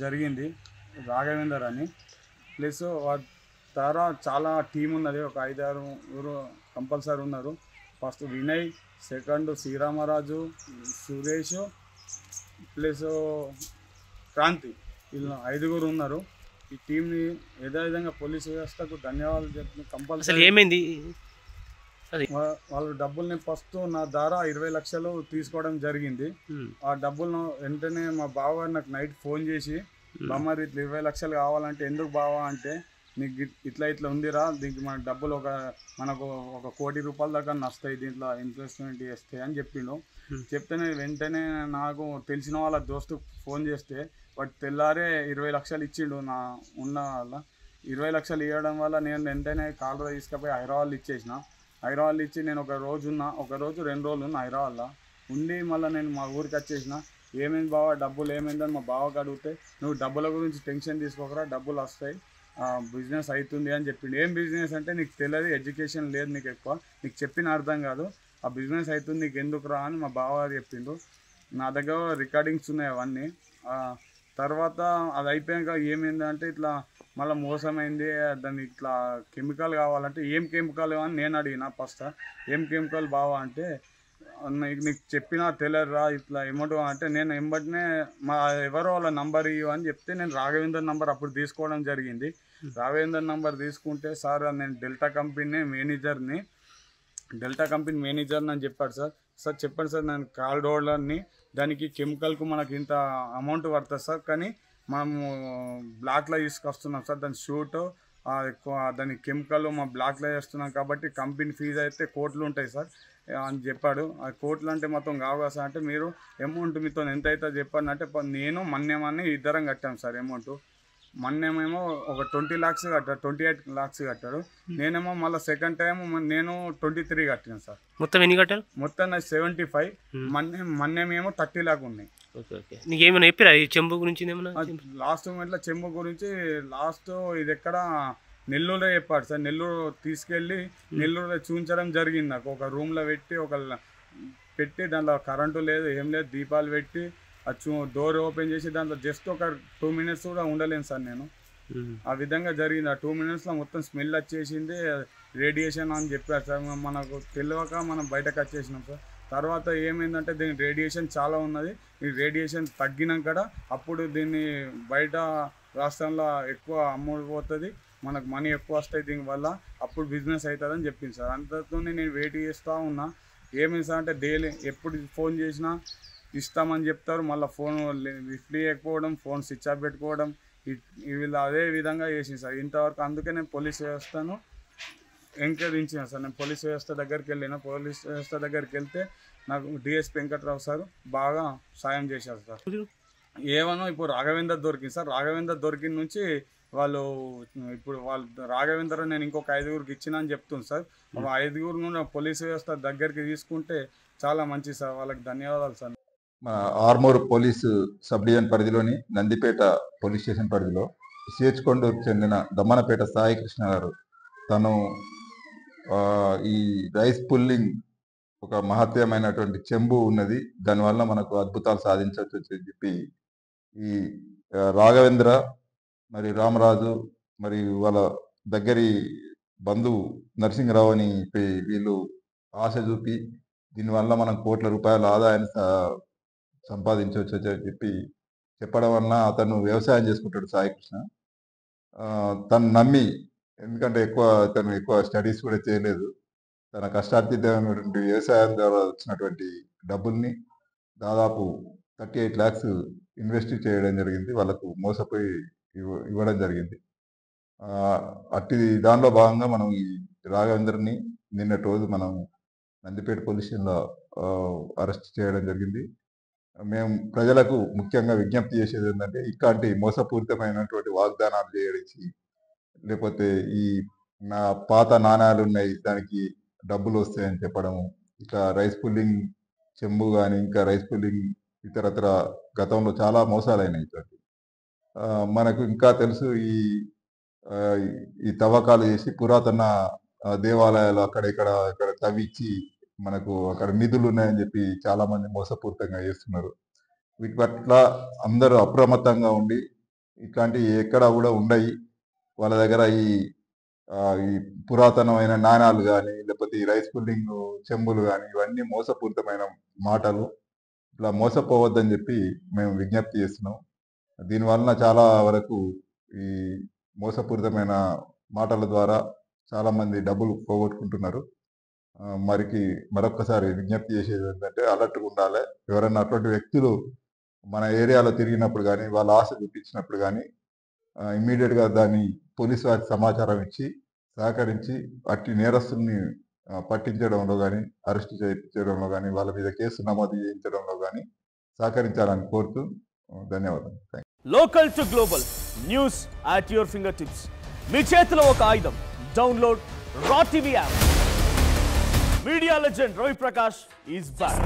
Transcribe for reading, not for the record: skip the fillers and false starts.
జరిగింది రాఘవేందర్ అని. ప్లస్ ద్వారా చాలా టీం ఉన్నది, ఒక 5-6 కంపల్సరీ ఉన్నారు. First Vinay, second Sriramaraju, Suresh plus Kranti, వీళ్ళు 5 ఉన్నారు. ఈ టీంని యథావిధంగా పోలీసు వ్యవస్థకు ధన్యవాదాలు చెప్తున్నాను. కంపల్సరీ ఏమైంది వాళ్ళ డబ్బుల్ని ఫస్ట్ నా ద్వారా 20 లక్షలు తీసుకోవడం జరిగింది. ఆ డబ్బులను వెంటనే మా బావ నాకు నైట్ ఫోన్ చేసి, బామ్మారి ఇట్లా 20 లక్షలు కావాలంటే, ఎందుకు బావా అంటే, నీకు ఇట్లా ఉందిరా, దీనికి మన డబ్బులు మనకు 1 కోటి రూపాయల దాకా నస్తాయి దీంట్లో ఇన్వెస్ట్మెంట్ చేస్తే అని చెప్పిండు. చెప్తేనే వెంటనే నాకు తెలిసిన వాళ్ళ దోస్తు ఫోన్ చేస్తే వాడు తెల్లారే 20 లక్షలు ఇచ్చిండు. నా ఉన్న వాళ్ళ 20 లక్షలు ఇవ్వడం వల్ల నేను వెంటనే కాలర్ తీసుకుపోయి హైదరాబాద్లో ఇచ్చేసిన. హైదరాబాద్లో ఇచ్చి నేను ఒక రోజు 2 రోజులు ఉన్న హైదరాబాద్లో ఉండి మళ్ళీ నేను మా ఊరికి వచ్చేసిన. ఏమైంది బావ, డబ్బులు ఏమైందని మా బావకి అడిగితే, నువ్వు డబ్బుల గురించి టెన్షన్ తీసుకోకరా, డబ్బులు వస్తాయి, బిజినెస్ అవుతుంది అని చెప్పిండు. ఏం బిజినెస్ అంటే నీకు తెలియదు, ఎడ్యుకేషన్ లేదు నీకు ఎక్కువ, నీకు చెప్పిన అర్థం కాదు, ఆ బిజినెస్ అవుతుంది నీకు ఎందుకు రా అని మా బావ చెప్పిండు. నా దగ్గర రికార్డింగ్స్ ఉన్నాయి అవన్నీ. తర్వాత అది అయిపోయాక ఏమైందంటే ఇట్లా మళ్ళీ మోసమైంది, దాన్ని ఇట్లా కెమికల్ కావాలంటే ఏం కెమికల్ అని నేను అడిగిన. ఫస్ట్ ఏం కెమికల్ బావా అంటే, నీకు చెప్పినా తెలియదురా ఇట్లా అమౌంట్ అంటే, నేను వెంబడినే మా ఎవరో వాళ్ళ నంబర్ ఇవ్వు అని చెప్తే నేను రాఘవేందర్ నంబర్ అప్పుడు తీసుకోవడం జరిగింది. రాఘవేందర్ నంబర్ తీసుకుంటే, సార్ నేను డెల్టా కంపెనీ మేనేజర్ని అని చెప్పాడు. సార్ చెప్పండి సార్, నేను కాల్ డోర్లర్ని, దానికి కెమికల్కు మనకి ఇంత అమౌంట్ పడుతుంది సార్, కానీ మనము బ్లాక్లో తీసుకొస్తున్నాం సార్, దాని షూట్ దాని కెమికల్ మా బ్లాక్లో చేస్తున్నాం కాబట్టి కంపెనీ ఫీజు అయితే కోట్లు ఉంటాయి సార్ అని చెప్పాడు. ఆ కోట్లు అంటే మొత్తం కావు సార్ అంటే, మీరు అమౌంట్ మీతో ఎంత అవుతుందో చెప్పండి అంటే, నేను మన్నేమని ఇద్దరం కట్టాం సార్ అమౌంట్. మన్నేమేమో ఒక 20 లాక్స్ కట్టాడు, 28 లాక్స్ కట్టాడు. నేనేమో మళ్ళీ సెకండ్ టైం నేను 23 కట్టాను సార్. మొత్తం ఎన్ని కట్టారు? మొత్తం నాకు 75, మన్నేమేమో 30 లాక్ ఉన్నాయి. నీకేమైనా చెప్పారా ఈ చెంబు గురించి? లాస్ట్ మూమెంట్లో చెంబు గురించి ఇది ఎక్కడ నెల్లూరులో చెప్పాడు సార్. నెల్లూరు తీసుకెళ్ళి నెల్లూరులో చూపించడం జరిగింది. నాకు ఒక రూమ్లో పెట్టి దాంట్లో కరెంటు లేదు, ఏం లేదు, దీపాలు పెట్టి డోర్ ఓపెన్ చేసి దాంట్లో జస్ట్ ఒక 2 మినిట్స్ కూడా ఉండలేను సార్ నేను. ఆ విధంగా జరిగింది. ఆ 2 మినిట్స్లో మొత్తం స్మెల్ వచ్చేసింది, రేడియేషన్ అని చెప్పారు సార్. మనకు తెలియక మనం బయటకు వచ్చేసినాం సార్. తర్వాత ఏమైందంటే దీని రేడియేషన్ చాలా ఉన్నది, ఈ రేడియేషన్ తగ్గినాక అప్పుడు దీన్ని బయట రాష్ట్రంలో ఎక్కువ అమ్ముడుపోతుంది, మనకు మనీ ఎక్కువ వస్తాయి దీనివల్ల, అప్పుడు బిజినెస్ అవుతుందని చెప్పింది సార్. అంతతో నేను వెయిట్ చేస్తూ ఉన్నా. ఏమైంది సార్ అంటే, డైలీ ఎప్పుడు ఫోన్ చేసినా ఇస్తామని చెప్తారు, మళ్ళీ ఫోన్ లిఫ్ట్ చేయకపోవడం, ఫోన్ స్విచ్ ఆఫ్ పెట్టుకోవడం, వీళ్ళు అదే విధంగా చేసింది సార్ ఇంతవరకు. అందుకే నేను పోలీస్ వ్యవస్థను ఎంకరేజించిన సార్. నేను పోలీస్ వ్యవస్థ దగ్గరికి వెళ్ళిన, పోలీస్ వ్యవస్థ దగ్గరికి వెళ్తే నాకు డిఎస్పీ వెంకట్రావు సార్ బాగా సాయం చేశారు సార్. ఏమనో ఇప్పుడు రాఘవేందర్ దొరికింది సార్. రాఘవేందర్ దొరికిన నుంచి వాళ్ళు రాఘవేందర్ నేను ఇంకొక 5 ఇచ్చిన అని చెప్తుంది సార్. 5 నుండి పోలీస్ వ్యవస్థ దగ్గరికి తీసుకుంటే చాలా మంచిది సార్. వాళ్ళకి ధన్యవాదాలు సార్. మా ఆర్మూర్ పోలీసు సబ్ డివిజన్ పరిధిలోని నందిపేట పోలీస్ స్టేషన్ పరిధిలో సిహెచ్ కొండూరుకు చెందిన దమ్మనపేట సాయి కృష్ణ గారు, తను ఈ రైస్ పుల్లింగ్ ఒక మహత్యమైనటువంటి చెంబు ఉన్నది, దానివల్ల మనకు అద్భుతాలు సాధించవచ్చు అని చెప్పి ఈ రాఘవేంద్ర మరి రామరాజు మరి వాళ్ళ దగ్గరి బంధువు నరసింహరావు అని వీళ్ళు ఆశ చూపి దీనివల్ల మనం కోట్ల రూపాయల ఆదాయాన్ని సంపాదించవచ్చు అని చెప్పి చెప్పడం వలన అతను వ్యవసాయం చేసుకుంటాడు సాయికృష్ణ. తను నమ్మి, ఎందుకంటే తను ఎక్కువ స్టడీస్ కూడా చేయలేదు, తన కష్టార్జితమైనటువంటి వ్యవసాయం ద్వారా వచ్చినటువంటి డబ్బుల్ని దాదాపు 38 lakhs ఇన్వెస్ట్ చేయడం జరిగింది, వాళ్ళకు మోసపోయి ఇవ్వడం జరిగింది. అట్టి దానిలో భాగంగా మనం ఈ రాఘవేంద్రని నిన్నటి రోజు మనం నందిపేట పోలీస్ స్టేషన్లో అరెస్ట్ చేయడం జరిగింది. మేము ప్రజలకు ముఖ్యంగా విజ్ఞప్తి చేసేది ఏంటంటే, ఇట్లాంటి మోసపూరితమైనటువంటి వాగ్దానాలు చేయడానికి, లేకపోతే ఈ నా పాత నాణ్యాలు ఉన్నాయి దానికి డబ్బులు వస్తాయని చెప్పడము, ఇట్లా రైస్ పుల్లింగ్ చెంబు కానీ ఇంకా రైస్ పుల్లింగ్ ఇతరత్ర గతంలో చాలా మోసాలైనాయి. మనకు ఇంకా తెలుసు, ఈ తవ్వకాలు చేసి పురాతన దేవాలయాలు అక్కడ ఇక్కడ తవ్వించి మనకు అక్కడ నిధులు ఉన్నాయని చెప్పి చాలా మంది మోసపూరితంగా చేస్తున్నారు. వీటి పట్ల అందరూ అప్రమత్తంగా ఉండి ఇట్లాంటివి ఎక్కడ కూడా ఉండయి. వాళ్ళ దగ్గర ఈ పురాతనమైన నాణాలు కానీ, లేకపోతే ఈ రైస్ పుల్లింగ్ చెంబులు కానీ, ఇవన్నీ మోసపూరితమైన మాటలు. ఇట్లా మోసపోవద్దని చెప్పి మేము విజ్ఞప్తి చేస్తున్నాం. దీనివలన చాలా వరకు ఈ మోసపూరితమైన మాటల ద్వారా చాలా మంది డబ్బులు పోగొట్టుకుంటున్నారు. మరొక్కసారి విజ్ఞప్తి చేసేది ఏంటంటే అలర్ట్గా ఉండాలి. ఎవరైనా అటువంటి వ్యక్తులు మన ఏరియాలో తిరిగినప్పుడు కానీ, వాళ్ళ ఆశ చూపించినప్పుడు కానీ ఇమ్మీడియట్గా దాన్ని పోలీసు వారికి సమాచారం ఇచ్చి సహకరించి అట్టి నేరస్తుల్ని పట్టించడంలో కానీ, అరెస్ట్ చేయించడంలో కానీ, వాళ్ళ మీద కేసు నమోదు చేయించడంలో కానీ సహకరించాలని కోరుతూ ధన్యవాదాలు. Local to global news at your fingertips. మీ చేతిలో ఒక ఆయుధం. Download Raw TV app. Media legend Ravi Prakash is back.